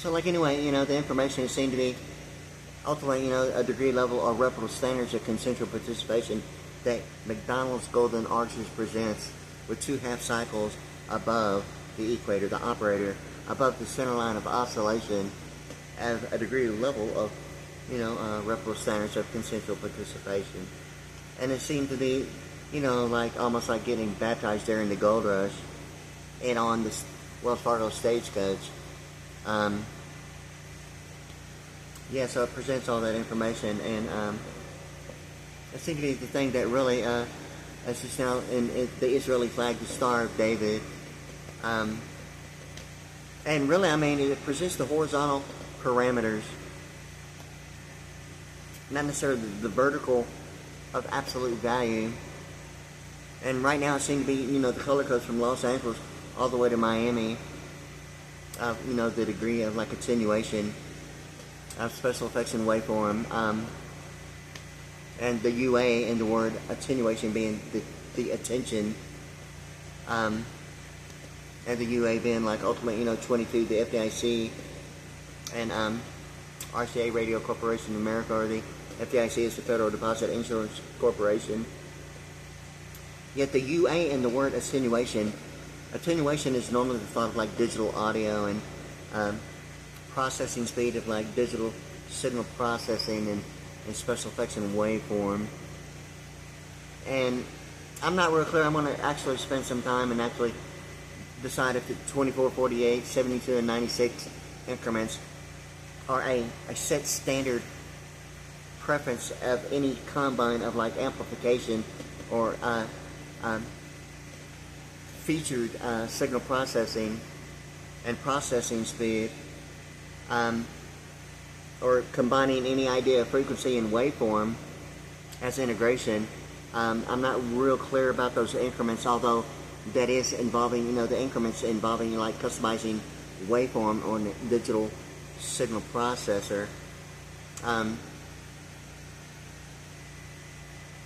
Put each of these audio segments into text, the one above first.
So, like, anyway, the information seemed to be ultimately, a degree level or reputable standards of consensual participation that McDonald's Golden Arches presents with 2 half cycles above the equator, the operator, above the center line of oscillation as a degree level of, reputable standards of consensual participation. And it seemed to be, like almost like getting baptized during the gold rush and on the Wells Fargo stagecoach. So it presents all that information, and it seems to be the thing that really, as just now in the Israeli flag, the Star of David, and really, it presents the horizontal parameters, not necessarily the vertical of absolute value. And right now, it seems to be, the color codes from Los Angeles all the way to Miami, the degree of like attenuation of special effects and waveform, and the UA in the word attenuation being the attention, and the UA being like ultimately 22, the FDIC, and RCA Radio Corporation of America, or the FDIC is the Federal Deposit Insurance Corporation. Yet the UA in the word attenuation is normally the thought of like digital audio and processing speed of like digital signal processing and special effects and waveform. And I'm not real clear. I'm going to actually spend some time and actually decide if the 24, 48, 72, and 96 increments are a set standard preference of any combine of like amplification or featured signal processing and processing speed, or combining any idea of frequency and waveform as integration. I'm not real clear about those increments, although that is involving, the increments involving like customizing waveform on the digital signal processor. And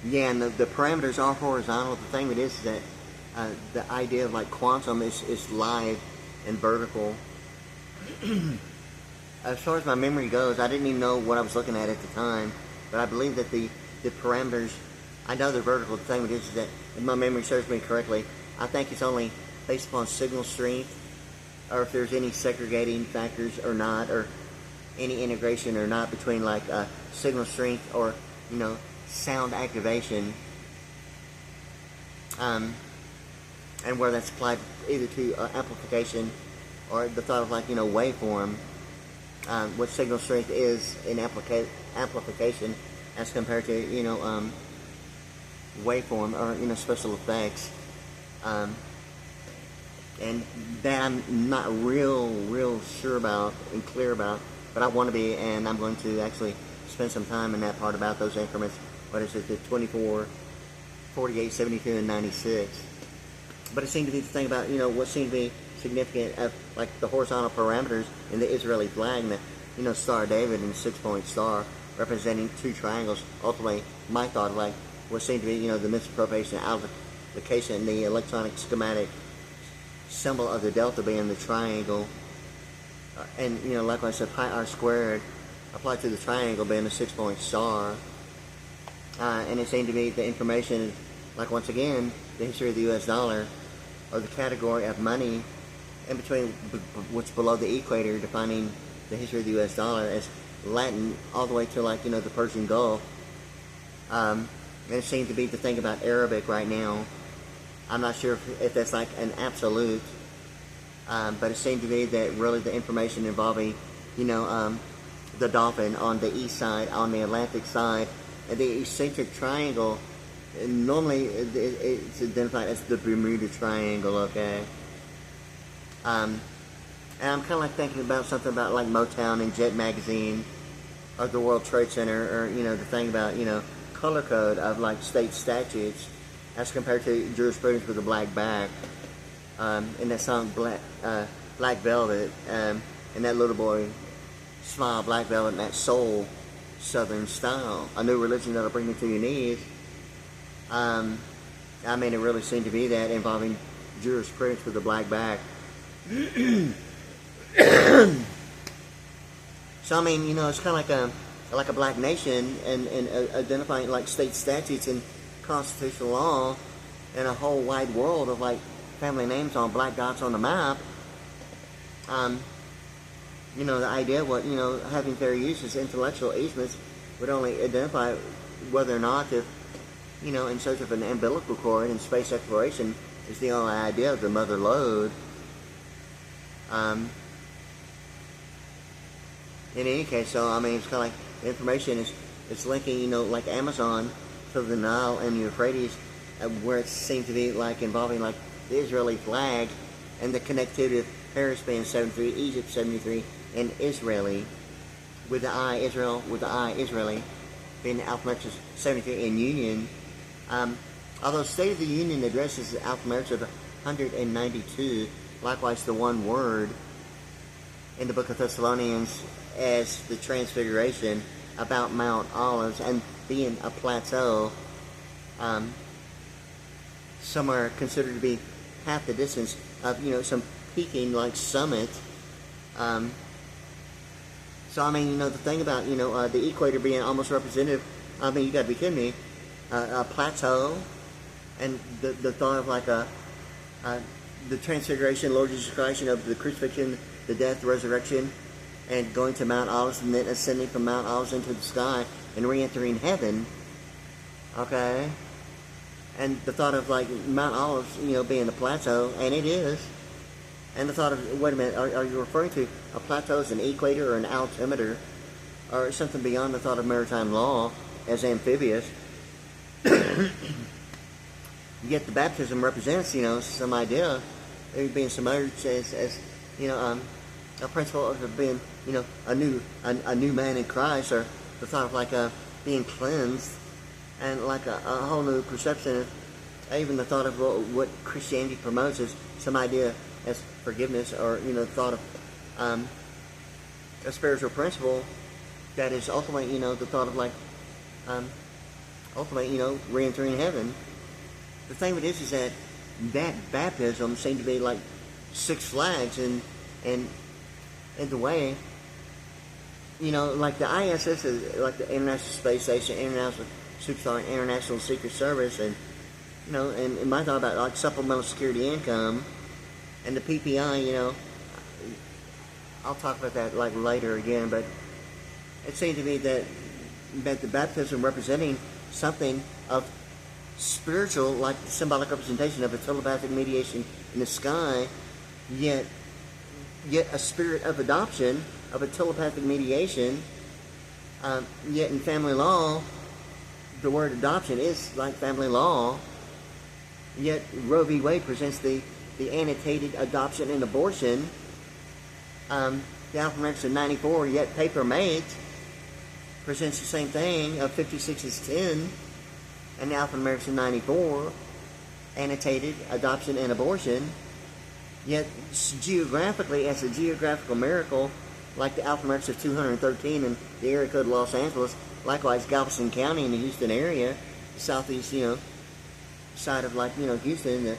the parameters are horizontal. The thing that is that the idea of like quantum is live and vertical. As far as my memory goes, I didn't even know what I was looking at the time, but I believe that the parameters, I know they're vertical. The thing that is that, if my memory serves me correctly, I think it's only based upon signal strength, or if there's any segregating factors or not, or any integration or not between like signal strength or sound activation, and where that's applied either to amplification or the thought of like waveform, what signal strength is in amplification as compared to waveform or special effects, and that I'm not real sure about and clear about, but I want to be, and I'm going to actually spend some time in that part about those increments. What is it, the 24, 48, 72, and 96. But it seemed to be the thing about, what seemed to be significant of, like, the horizontal parameters in the Israeli flag, and the, Star of David and the 6-point star representing 2 triangles. Ultimately, my thought, like, what seemed to be, the misappropriation, application, the electronic schematic symbol of the delta being the triangle, and, likewise, if pi r squared applied to the triangle being the 6-point star. And it seemed to me the information, like once again, the history of the U.S. dollar, or the category of money in between what's below the equator, defining the history of the U.S. dollar as Latin all the way to like, the Persian Gulf. And it seemed to be the thing about Arabic right now. I'm not sure if that's like an absolute, but it seemed to me that really the information involving, the dolphin on the east side, on the Atlantic side, and the eccentric triangle, normally it's identified as the Bermuda Triangle, okay? And I'm kind of like thinking about something about like Motown and Jet Magazine, or the World Trade Center, or, the thing about, color code of like state statutes as compared to jurisprudence with a black back. In that song Black Velvet, and that little boy smile, Black Velvet, and that soul Southern style, a new religion that'll bring me to your knees. It really seemed to be that, involving jurisprudence with a black back. So I mean, it's kind of like a black nation, and identifying like state statutes and constitutional law, and a whole wide world of like family names on black dots on the map. The idea of what having fair use as intellectual easements would only identify whether or not, if in search of an umbilical cord in space exploration is the only idea of the mother lode. In any case, so I mean, it's kind of like the information it's linking, like Amazon to the Nile and the Euphrates, where it seems to be like involving like the Israeli flag and the connectivity of Paris being 73, Egypt 73, and Israeli with the I, Israel with the I, Israeli being alphabetical 73 in Union. Although State of the Union addresses the alphabetics of 192, likewise the one word in the book of Thessalonians as the Transfiguration about Mount Olives and being a plateau, somewhere considered to be half the distance of some peaking like summit. So I mean, the thing about the equator being almost representative, I mean, you got to be kidding me. A plateau, and the thought of like the Transfiguration, Lord Jesus Christ, the crucifixion, the death, the resurrection, and going to Mount Olives and then ascending from Mount Olives into the sky and re-entering heaven. Okay, and the thought of like Mount Olives, being a plateau, and it is. And the thought of, wait a minute, are you referring to a plateau as an equator or an altimeter, or something beyond the thought of maritime law as amphibious? Yet the baptism represents, some idea of being submerged as a principle of being, a new man in Christ, or the thought of like being cleansed, and like a whole new perception of even the thought of what Christianity promotes as some idea as forgiveness, or thought of a spiritual principle that is ultimately, the thought of like ultimately, re-entering heaven. The thing of it is that baptism seemed to be like Six Flags, and in the way, like the ISS is like the International Space Station, International Superstar, International Secret Service, and and my thought about like supplemental security income, and the PPI, I'll talk about that like later again, but it seemed to me that the baptism representing something of spiritual, like the symbolic representation of a telepathic mediation in the sky, yet a spirit of adoption of a telepathic mediation, yet in family law, the word adoption is like family law, yet Roe v. Wade presents the annotated adoption and abortion, the alphabetics of 94, yet paper mate presents the same thing of 56 is 10, and the alphanumerics of 94, annotated adoption and abortion, yet geographically, as a geographical miracle, like the alphanumerics of 213 and the area code of Los Angeles, likewise Galveston County in the Houston area, the southeast, side of like, Houston,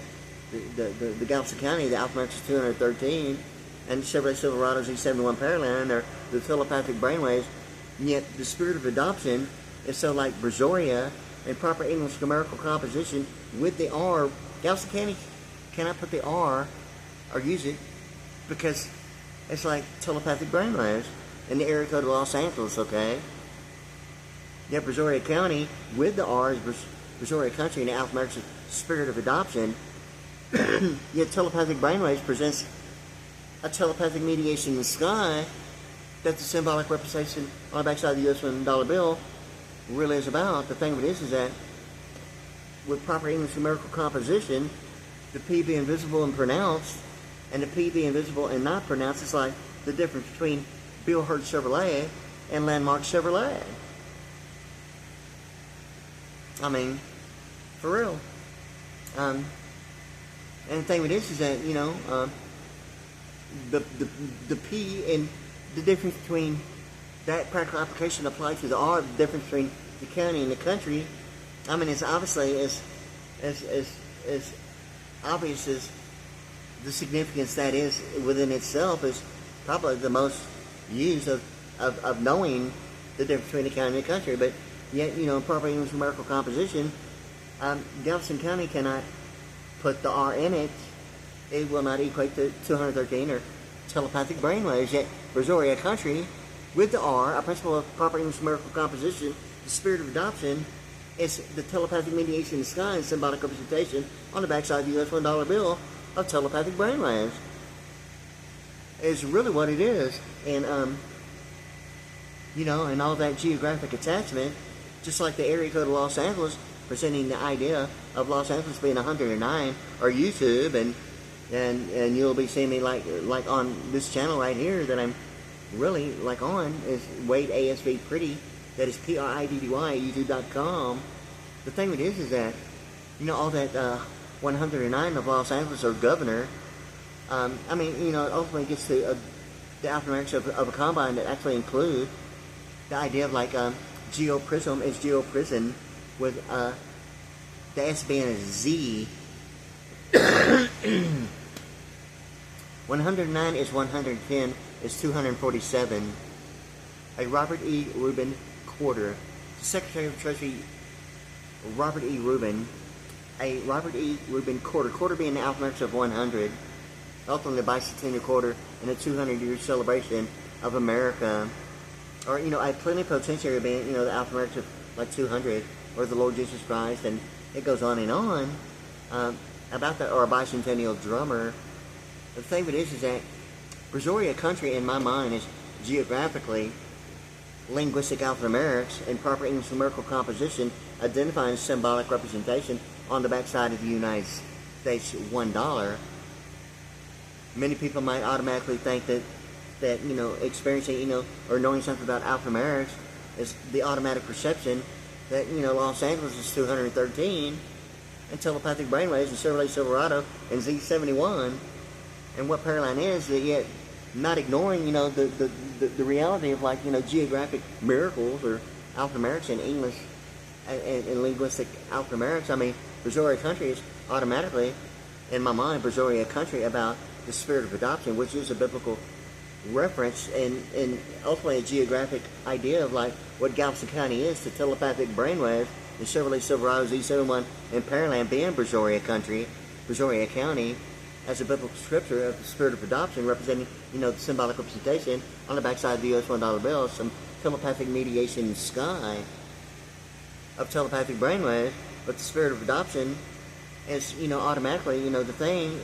the Galveston County, the alphanumerics of 213, and Chevrolet Silverado's E71 Pearland are the telepathic brainwaves, yet the spirit of adoption is so like Brazoria in proper English numerical composition with the R. Galveston County cannot put the R or use it because it's like telepathic brainwaves in the area code of Los Angeles, okay? Yet Brazoria County with the R is Brazoria Country in the alphanumeric spirit of adoption. Yet telepathic brainwaves presents a telepathic mediation in the sky that the symbolic representation on the backside of the US $1 bill really is about. The thing of it is that with proper English numerical composition, the P being visible and pronounced, and the P being visible and not pronounced is like the difference between Bill Hurt Chevrolet and Landmark Chevrolet. I mean, for real. And the thing of it is that, the P and the difference between that practical application applied to the R, the difference between the county and the country, I mean, it's obviously as obvious as the significance that is within itself is probably the most used of of knowing the difference between a county and a country. But yet, in proper English numerical composition, Galveston County cannot put the R in it. It will not equate to 213 or telepathic brainwaves. Yet Brazoria Country, with the R, a principle of proper English numerical composition, the spirit of adoption, is the telepathic mediation in the sky and symbolic representation on the backside of the U.S. $1 bill of telepathic brainwaves. Is really what it is. And, and all that geographic attachment, just like the area code of Los Angeles, presenting the idea of Los Angeles being 109, or YouTube, and you'll be seeing me like on this channel right here that I'm really like on, is Wade ASV Pretty, that is PRIDDY, YouTube.com. The thing with it is that, all that 109 of Los Angeles, or governor, ultimately gets to the alphanumerics of a combine that actually include the idea of like geoprism is geoprison, with the S being a Z. 109 is 110 is 247. A Robert E. Rubin quarter. Secretary of Treasury Robert E. Rubin. A Robert E. Rubin quarter. Quarter being the alphanumerics of 100. Ultimately the bicentennial quarter in a 200-year celebration of America. Or, a plenipotentiary being, the alphanumerics of like 200, or the Lord Jesus Christ, and it goes on and on about that, or a bicentennial drummer. The thing of it is that Brazoria Country, in my mind, is geographically linguistic alphanumerics and proper English numerical composition, identifying symbolic representation on the backside of the United States $1. Many people might automatically think that experiencing, or knowing something about alphanumerics is the automatic perception that, Los Angeles is 213, and telepathic brainwaves and Chevrolet Silverado and Z71, and what Paraline is, that yet not ignoring, the reality of like, geographic miracles or alphanumerics in English and linguistic alphanumerics. I mean, Brazoria Country is automatically, in my mind, Brazoria Country about the spirit of adoption, which is a biblical reference and ultimately a geographic idea of like what Galveston County is to telepathic brainwaves, the Chevrolet Silverado Z71 and Paraland being Brazoria Country, Brazoria County, as a biblical scripture of the spirit of adoption, representing, the symbolic representation on the backside of the U.S. $1 bill, some telepathic mediation in the sky of telepathic brainwaves, but the spirit of adoption is, automatically, the thing,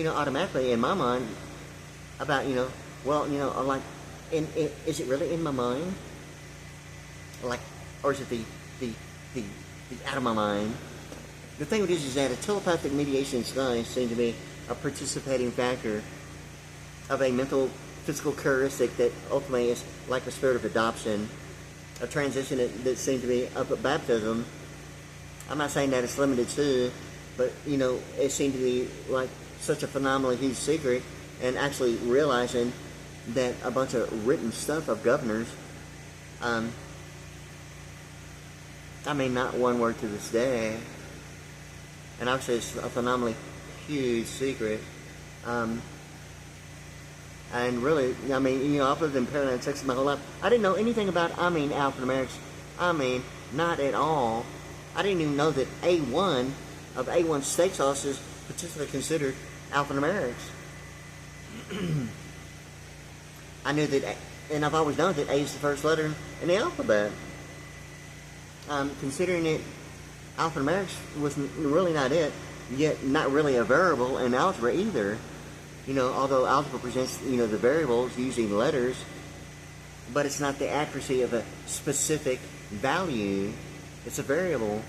automatically in my mind about, like, is it really in my mind? Like, or is it the out of my mind? The thing is that a telepathic mediation in sky seems to be a participating factor of a mental, physical characteristic that ultimately is like a spirit of adoption, a transition that seems to be of baptism. I'm not saying that it's limited to, but, it seemed to be like such a phenomenally huge secret, and actually realizing that a bunch of written stuff of governors, not one word to this day, and obviously it's a phenomenally huge secret, and really, I've lived in Pearland, Texas my whole life. I didn't know anything about, alphanumerics, not at all. I didn't even know that A1 of A1 steak sauce is particularly considered alphanumerics. I knew that, and I've always known that A is the first letter in the alphabet. Considering it alphanumerics was really not it, yet not really a variable in algebra either. Although algebra presents, the variables using letters, but it's not the accuracy of a specific value. It's a variable.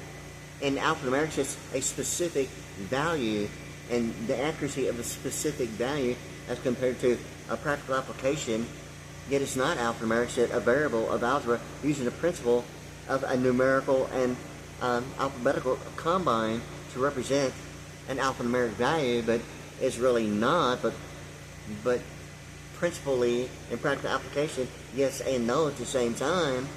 In alphanumerics, it's a specific value, and the accuracy of a specific value as compared to a practical application, yet it's not alphanumerics, yet a variable of algebra using the principle of a numerical and alphabetical combine to represent an alphanumeric value, but it's really not, but principally in practical application, yes and no at the same time.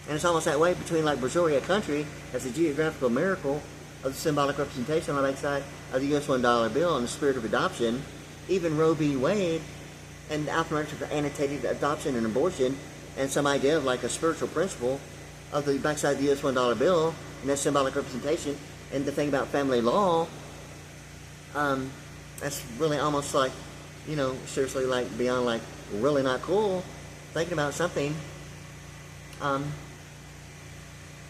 And it's almost that way between like Brazoria Country as a geographical miracle of the symbolic representation on the backside of the U.S. $1 bill and the spirit of adoption. Even Roe v. Wade and the affirmation for annotated adoption and abortion, and some idea of like a spiritual principle of the backside of the US $1 bill, and that symbolic representation, and the thing about family law, that's really almost like, seriously, like beyond like really not cool, thinking about something.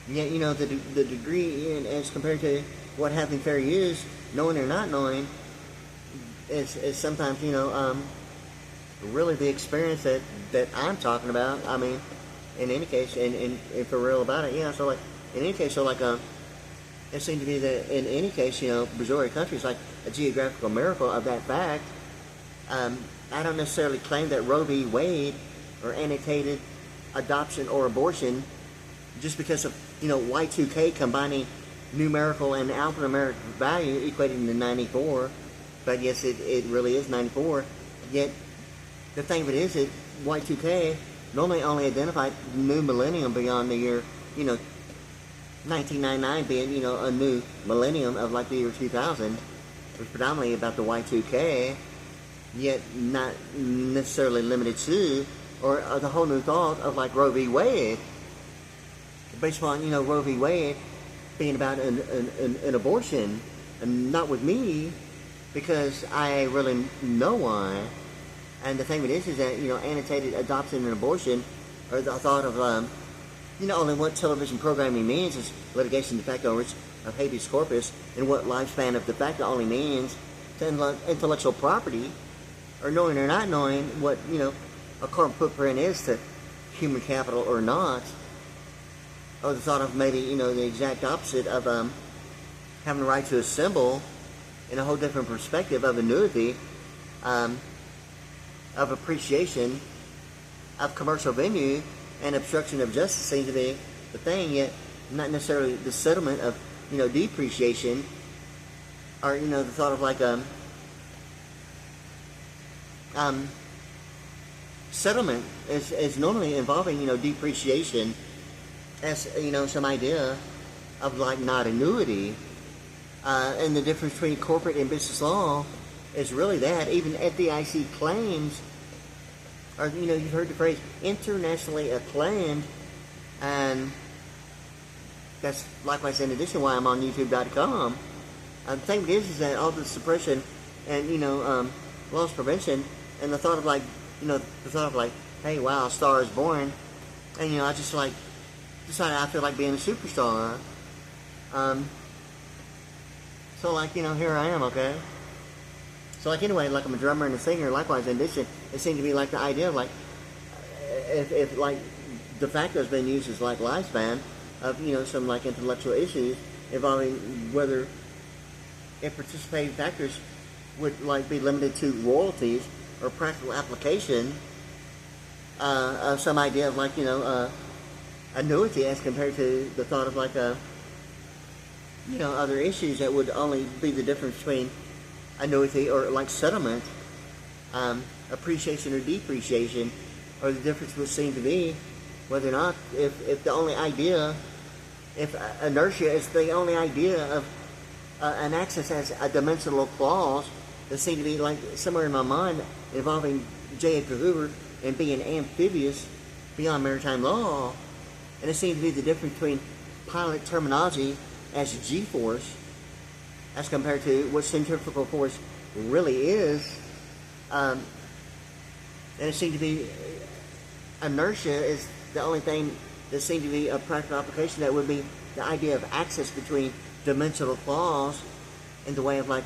Yet, the degree in, as compared to what having fair use, knowing or not knowing, is sometimes, really the experience that I'm talking about. I mean, in any case, and for real about it, yeah. So like, in any case, it seemed to be that in any case, Missouri country is like a geographical miracle of that fact. I don't necessarily claim that Roe v. Wade or annotated adoption or abortion just because of, Y2K combining numerical and alphanumeric value equating to 94. But yes, it really is 94. Yet, the thing of it is that Y2K normally only identified the new millennium beyond the year, 1999 being, a new millennium of like the year 2000. It was predominantly about the Y2K, yet not necessarily limited to, or the whole new thought of like Roe v. Wade. Based upon, Roe v. Wade being about an abortion, and not with me, because I really know why. And the thing of it is that, annotated adoption and abortion, or the thought of, only what television programming means is litigation de facto of habeas corpus, and what lifespan of de facto only means to intellectual property, or knowing or not knowing what, a carbon footprint is to human capital or not. Or the thought of maybe, the exact opposite of having the right to assemble in a whole different perspective of annuity, of appreciation, of commercial venue, and obstruction of justice seem to be the thing, yet not necessarily the settlement of, depreciation, or, the thought of like settlement is normally involving, depreciation as, some idea of like not annuity, and the difference between corporate and business law is really that. Even FDIC claims are, you've heard the phrase internationally acclaimed, and that's likewise in addition why I'm on YouTube.com. The thing is that all the suppression and, loss prevention, and the thought of like, hey, wow, a star is born, and, I just like, decided I feel like being a superstar. So like, here I am, okay? So like anyway, like I'm a drummer and a singer, likewise in addition, it seemed to be like the idea of like, if like de facto has been used as like lifespan of, some like intellectual issues involving whether if participating factors would like be limited to royalties or practical application of some idea of like, annuity as compared to the thought of like other issues that would only be the difference between annuity or like settlement, appreciation or depreciation, or the difference would seem to be whether or not if the only idea, if inertia is the only idea of an access as a dimensional clause, that seemed to be like somewhere in my mind involving J. Edgar Hoover and being amphibious beyond maritime law. And it seems to be the difference between pilot terminology as G-force as compared to what centrifugal force really is. And it seemed to be inertia is the only thing that seemed to be a practical application that would be the idea of access between dimensional clause in the way of like,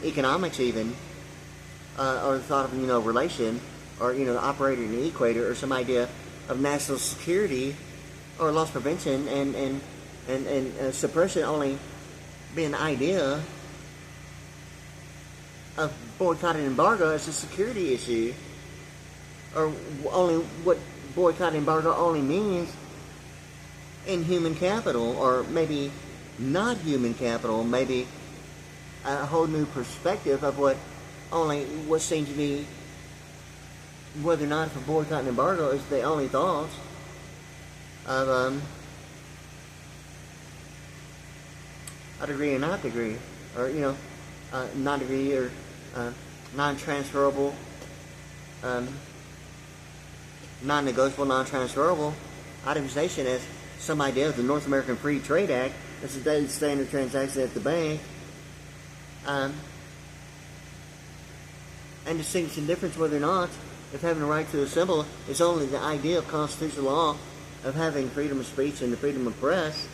economics even, or the thought of, relation, or, the operator and the equator, or some idea of national security or loss prevention and suppression only being the idea of boycott and embargo as a security issue, or only what boycott and embargo only means in human capital, or maybe not human capital, maybe a whole new perspective of what seems to be whether or not for boycott and embargo is the only thoughts of a degree or not degree, or not degree or non-transferable um, non-negotiable, non-transferable itemization as some idea of the North American Free Trade Act. That's a daily standard transaction at the bank. And distinguishing difference whether or not if having a right to assemble is only the idea of constitutional law of having freedom of speech and the freedom of press,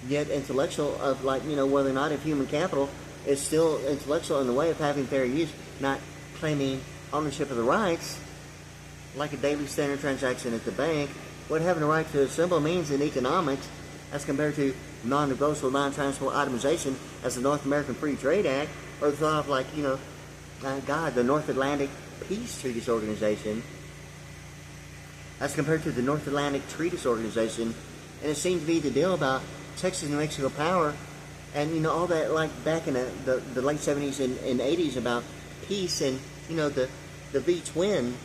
yet intellectual of whether or not if human capital is still intellectual in the way of having fair use, not claiming ownership of the rights, like a daily standard transaction at the bank. What having a right to assemble means in economics as compared to non-negotiable, non-transferable itemization as the North American Free Trade Act, or the thought of the North Atlantic Peace Treaties Organization as compared to the North Atlantic Treaties Organization. And it seemed to be the deal about Texas and New Mexico power and all that, like back in the late 70s and 80s about peace and the V-twin.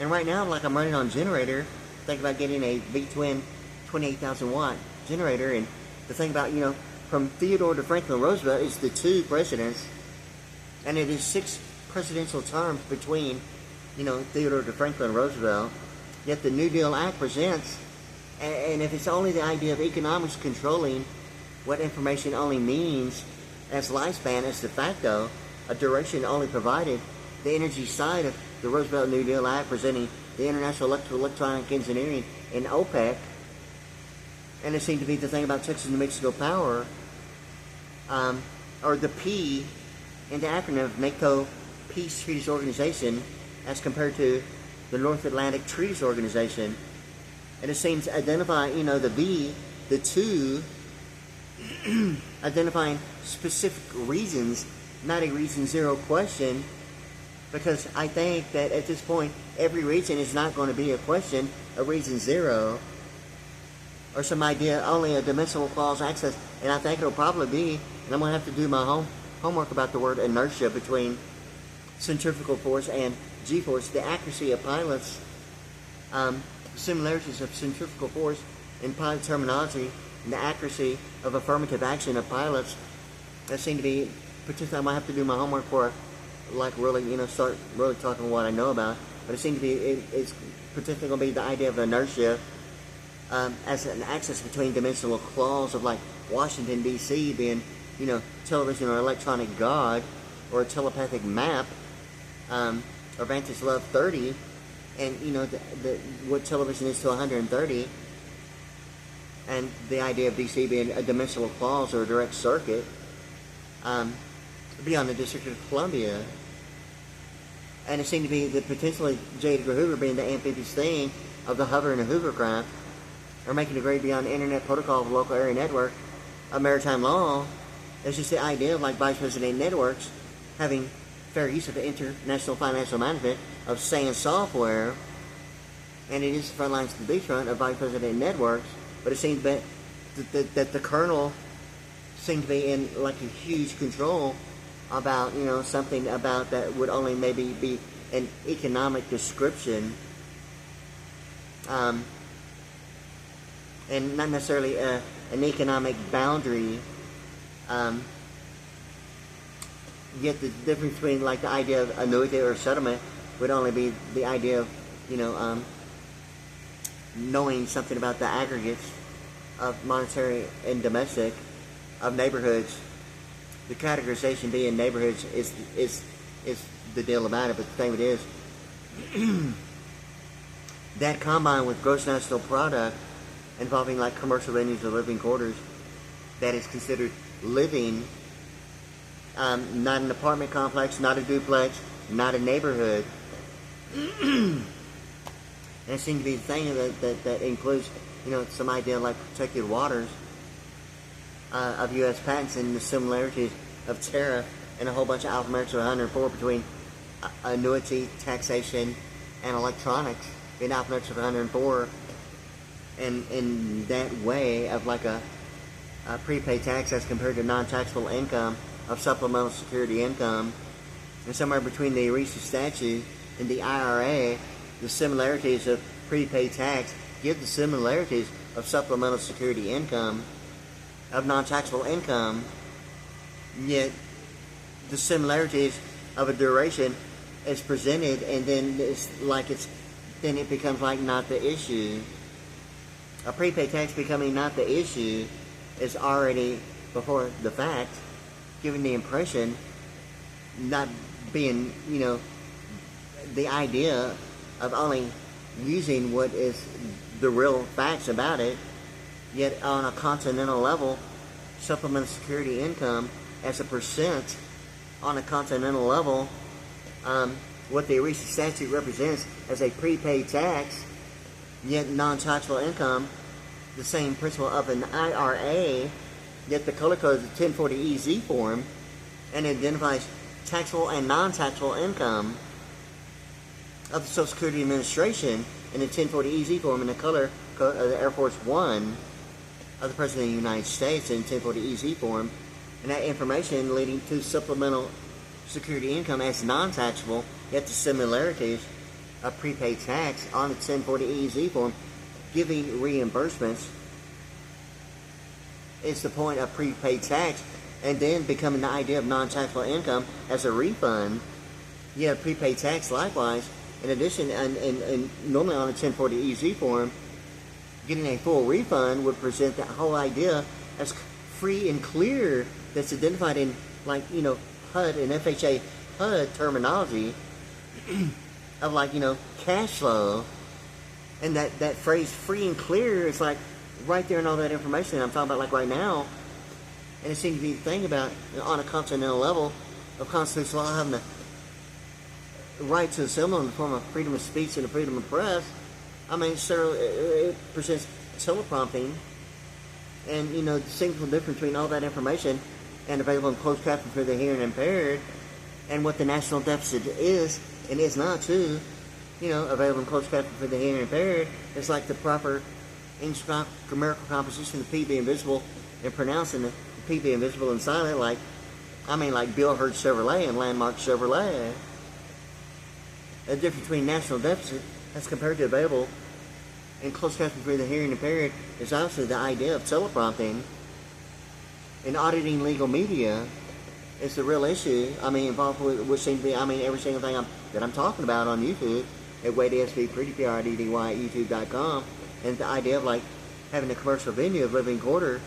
And right now, like, I'm running on generator, think about getting a V-twin 28,000 watt generator. And the thing about from Theodore to Franklin Roosevelt is the two presidents, and it is 6 presidential terms between Theodore to Franklin Roosevelt. Yet the New Deal Act presents, and if it's only the idea of economics controlling what information only means as lifespan, as de facto, a duration only provided, the energy side of the Roosevelt New Deal Act presenting the International Electronic Engineering and OPEC, and it seemed to be the thing about Texas and New Mexico power, or the P in the acronym of NATO Peace Treaties Organization as compared to the North Atlantic Treaties Organization. And it seems to identify, the V, the two, identifying specific reasons, not a reason zero question, because I think that at this point, every reason is not going to be a question, a reason zero, or some idea only a dimensional clause access. And I think it'll probably be, and I'm going to have to do my homework about the word inertia between centrifugal force and G-force, the accuracy of pilots, similarities of centrifugal force in pilot terminology, and the accuracy of affirmative action of pilots. That seem to be, particularly I might have to do my homework for, really, start really talking what I know about. But it seems to be, it's particularly going to be the idea of inertia as an axis between dimensional clause of like Washington, D.C. being, television or electronic God, or a telepathic map, or Vantage Love 30, and what television is to 130, and the idea of DC being a dimensional clause or a direct circuit beyond the District of Columbia. And it seemed to be that potentially J. Edgar Hoover being the amphibious thing of the hover and the hovercraft, or making a grade beyond the Internet Protocol of Local Area Network of Maritime Law. It's just the idea of like vice president networks having fair use of the international financial management of SAN software, and it is the front lines to the beachfront of vice president networks. But it seems that the colonel seemed to be in like a huge control about something about that would only maybe be an economic description, and not necessarily an economic boundary. Yet the difference between like the idea of annuity or settlement would only be the idea of knowing something about the aggregates of monetary and domestic of neighborhoods. The categorization being neighborhoods is the deal about it. But the thing is, that combined with gross national product involving like commercial venues or living quarters, that is considered living. Not an apartment complex, not a duplex, not a neighborhood. That seems to be the thing that includes, some idea like protected waters of U.S. patents and the similarities of tariff and a whole bunch of alphanumerics of 104 between annuity, taxation, and electronics in alphanumerics of 104. And in that way of like a prepaid tax as compared to non-taxable income of supplemental security income, and somewhere between the ERISA statute and the IRA, the similarities of prepaid tax give the similarities of supplemental security income, of non-taxable income, yet the similarities of a duration is presented, and then then it becomes like not the issue. A prepaid tax becoming not the issue is already before the fact, giving the impression, not being, the idea of only using what is the real facts about it, yet on a continental level, supplemental security income as a percent on a continental level, what the ERISA statute represents as a prepaid tax, yet non-taxable income, the same principle of an IRA, yet the color code is a 1040EZ form, and it identifies taxable and non-taxable income of the Social Security Administration in the 1040EZ form in the color code of the Air Force One of the President of the United States in 1040EZ form, and that information leading to supplemental security income as non-taxable, yet the similarities of prepaid tax on the 1040EZ form giving reimbursements is the point of prepaid tax, and then becoming the idea of non-taxable income as a refund. You have prepaid tax likewise. In addition, and normally on a 1040EZ form, getting a full refund would present that whole idea as free and clear, that's identified in, HUD and FHA HUD terminology of cash flow. And that phrase free and clear is right there in all that information I'm talking about right now. And it seems to be the thing about, on a continental level of constitutional law, having the right to assemble in the form of freedom of speech and the freedom of press. It presents teleprompting, and the single difference between all that information and available in closed caption for the hearing impaired, and what the national deficit is and is not too, available in closed caption for the hearing impaired. It's like the proper English grammatical composition of P being visible and pronouncing the P being visible and silent, like Bill Hurd Chevrolet and Landmark Chevrolet. The difference between national deficit as compared to available in closed caption for the hearing impaired is obviously the idea of teleprompting. In auditing legal media is the real issue. Involved with which seems to be, every single thing that I'm talking about on YouTube at Wade ESV, Pretty PRDDY at YouTube.com, and the idea of having a commercial venue of living quarter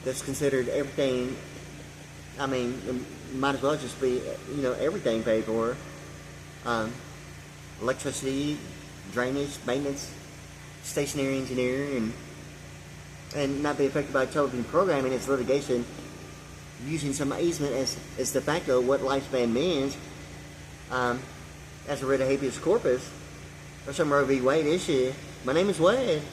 that's considered everything. Might as well just be everything paid for. Electricity, drainage, maintenance, stationary engineering, and not be affected by television programming. It's litigation using some easement as de facto what lifespan means, as a writ of habeas corpus or some Roe v. Wade issue. My name is Wade.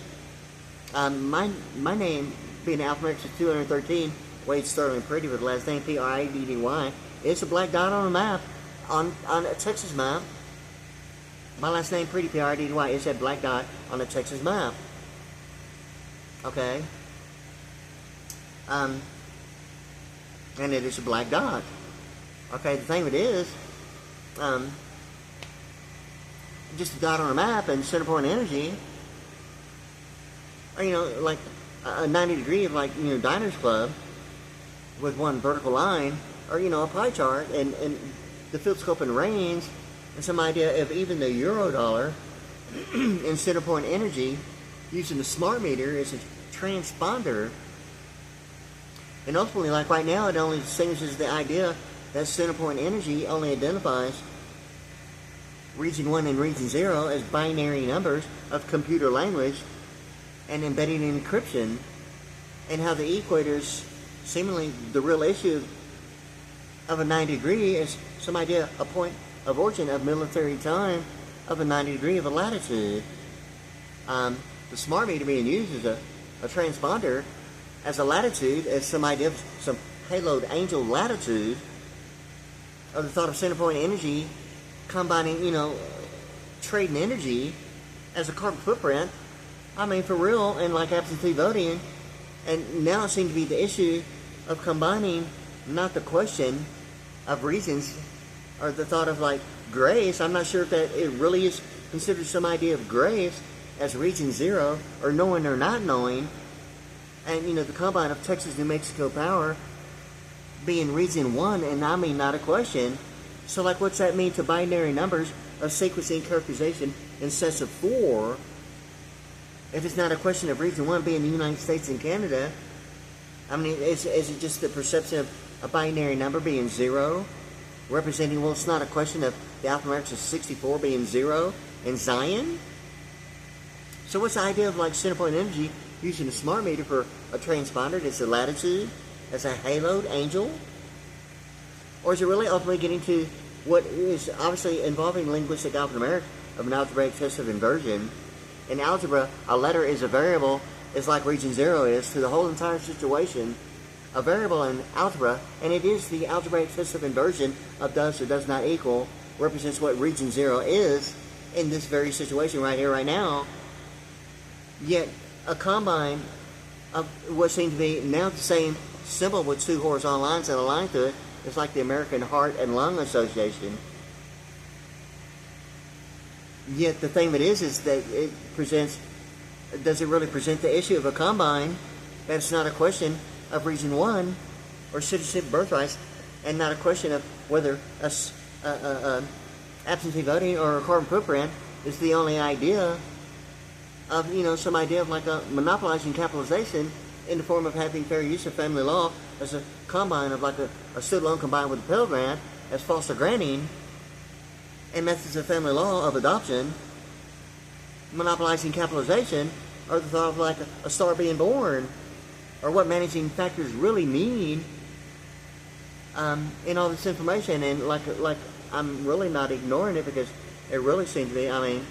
My name being alphabetical 213, Wade Sterling Pretty with the last name Priddy. It's a black dot on a map, on a Texas map. My last name, Pretty Priddy, is that black dot on a Texas map. Okay? And it is a black dot. Okay, the thing of it is, just a dot on a map, and center point energy, or, a 90 degree of Diners Club with one vertical line, or, a pie chart, and the field scope and range, and some idea of even the euro dollar in center point energy using the smart meter as a transponder. And ultimately, right now, it only distinguishes the idea that center point energy only identifies region 1 and region 0 as binary numbers of computer language and embedding encryption, and how the equators, seemingly the real issue of a 90 degree, is some idea, a point of origin of military time of a 90 degree of a latitude. The smart meter being used as a transponder as a latitude, as some idea of some payload angel latitude of the thought of center point energy combining, trading energy as a carbon footprint. For real, and absentee voting. And now it seems to be the issue of combining not the question of reasons or the thought of grace. I'm not sure if that it really is considered some idea of grace as region 0, or knowing or not knowing, and the combine of Texas, New Mexico power being region 1, and not a question, So, like, what's that mean to binary numbers of sequencing characterization in sets of 4 if it's not a question of region 1 being the United States and Canada? I mean, is it just the perception of a binary number being 0, representing, well, it's not a question of the alphanumeric 64 being 0 in Zion? So what's the idea of, like, center point energy using a smart meter for a transponder that's a latitude, as a haloed angel? Or is it really ultimately getting to what is obviously involving linguistic alphanumeric of an algebraic test of inversion? In algebra, a letter is a variable, is like region 0 is to the whole entire situation. A variable in algebra, and it is the algebraic test of inversion of does or does not equal, represents what region 0 is in this very situation right here, right now. Yet, a combine of what seems to be now the same symbol with 2 horizontal lines that align to it, it's like the American Heart and Lung Association. Yet the thing that is that it presents, does it really present the issue of a combine that it's not a question of region 1 or citizenship birthrights, and not a question of whether absentee voting or a carbon footprint is the only idea of, you know, some idea of like a monopolizing capitalization in the form of having fair use of family law as a combine of like a student loan combined with a Pell Grant as foster granting, and methods of family law of adoption, monopolizing capitalization, or the thought of like a star being born, or what managing factors really mean in all this information. And like I'm really not ignoring it, because it really seems to me, I mean,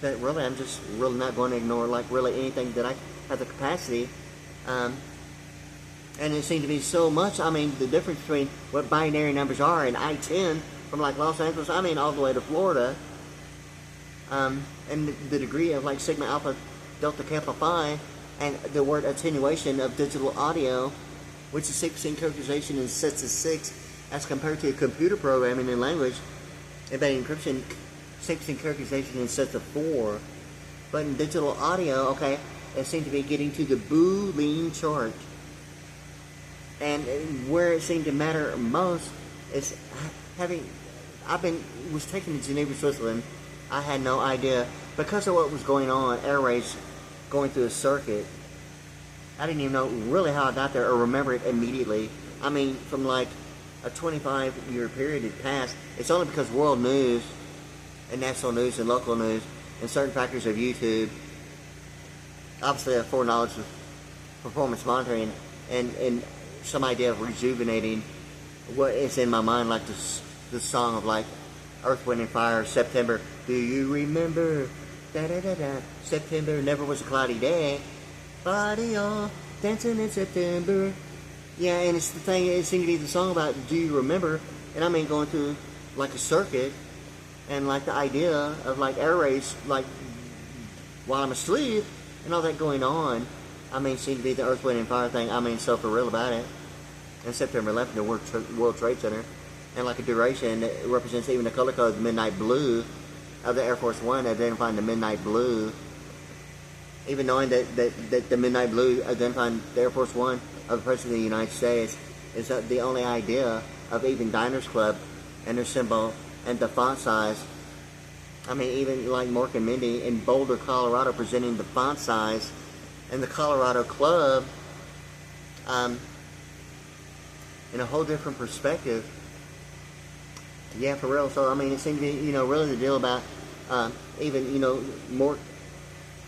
that really I'm just really not going to ignore like really anything that I have the capacity. And it seemed to be so much, I mean, the difference between what binary numbers are in I-10 from like Los Angeles, I mean, all the way to Florida, and the degree of like sigma alpha delta kappa phi, and the word attenuation of digital audio, which is sequencing characterization in sets of 6 as compared to computer programming and language, embedding encryption, sequencing characterization in sets of 4. But in digital audio, okay, it seemed to be getting to the Boolean chart. And where it seemed to matter most is having, was taken to Geneva, Switzerland. I had no idea, because of what was going on, air race going through a circuit. I didn't even know really how I got there or remember it immediately. I mean, from like a 25-year period had passed. It's only because world news and national news and local news and certain factors of YouTube, obviously I have foreknowledge of performance monitoring and some idea of rejuvenating what is in my mind, like the song of like Earth, Wind and Fire, September. Do you remember? Da da da da. September never was a cloudy day. Body all dancing in September. Yeah, and it's the thing. It seemed to be the song about do you remember? And I mean going through like a circuit, and like the idea of like air race, like while I'm asleep and all that going on. I mean, seemed to be the Earth, Wind and Fire thing. I mean, so for real about it. And September 11th, the World Trade Center, and like a duration that represents even the color code, the midnight blue of the Air Force One, identifying the midnight blue. Even knowing that the midnight blue identifying the Air Force One of the President of the United States is the only idea of even Diners Club and their symbol and the font size. I mean, even like Mork and Mindy in Boulder, Colorado, presenting the font size, and the Colorado Club in a whole different perspective. Yeah, for real. So, I mean, it seemed to be, you know, really the deal about even, you know, Mork,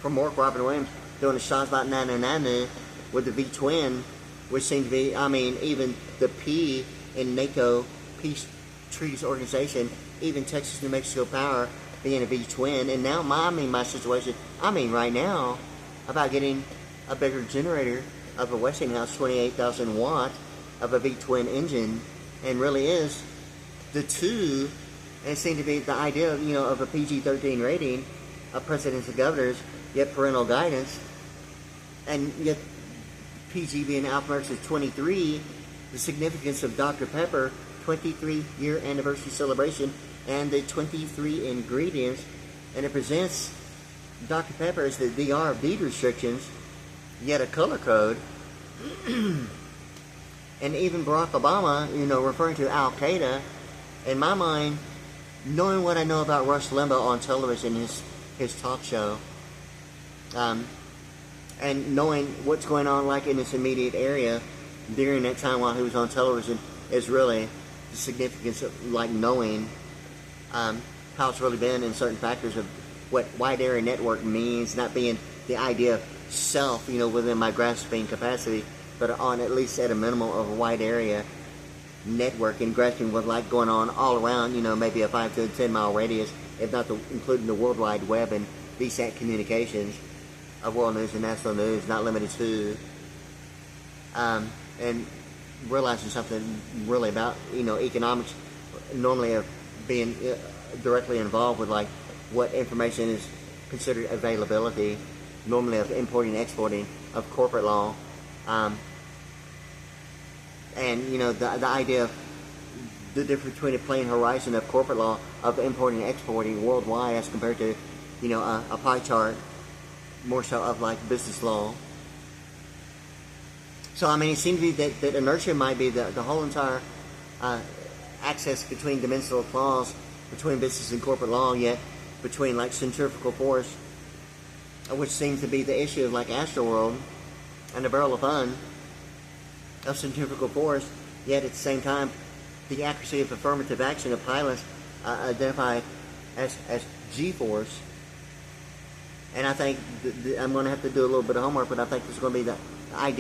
from Mork, Robin Williams, doing the shots about Nanu Nanu with the V-twin, which seemed to be, I mean, even the P in NATO Peace Treaties Organization, even Texas, New Mexico Power being a V-twin, and now my situation, I mean, right now, about getting a bigger generator of a Westinghouse 28,000 watt of a V-twin engine, and really is the two, and it seemed to be the idea, you know, of a PG-13 rating of presidents and governors, yet parental guidance, and yet PG being alphanumeric is 23, the significance of Dr. Pepper 23-year anniversary celebration, and the 23 ingredients, and it presents Dr. Pepper as the DR of deed restrictions, yet a color code. And even Barack Obama, you know, referring to Al-Qaeda in my mind, knowing what I know about Rush Limbaugh on television, his talk show, and knowing what's going on like in this immediate area during that time while he was on television is really the significance of like knowing how it's really been in certain factors of what wide area network means, not being the idea of self, within my grasping capacity, but on at least at a minimum of a wide area network and grasping what's like going on all around, maybe a 5 to 10 mile radius, if not including the World Wide Web and VSAT communications of world news and national news, not limited to, and realizing something really about, economics, normally of being directly involved with like what information is considered availability, normally of importing and exporting, of corporate law, and the idea of the difference between a plain horizon of corporate law of importing and exporting worldwide as compared to a pie chart more so of like business law. So it seems to be that inertia might be the whole entire access between dimensional clause between business and corporate law, yet between like centrifugal force, which seems to be the issue of like Astroworld and the barrel of fun of centrifugal force, yet at the same time the accuracy of affirmative action of pilots identified as G-force. And I think I'm going to have to do a little bit of homework, but I think this is going to be the idea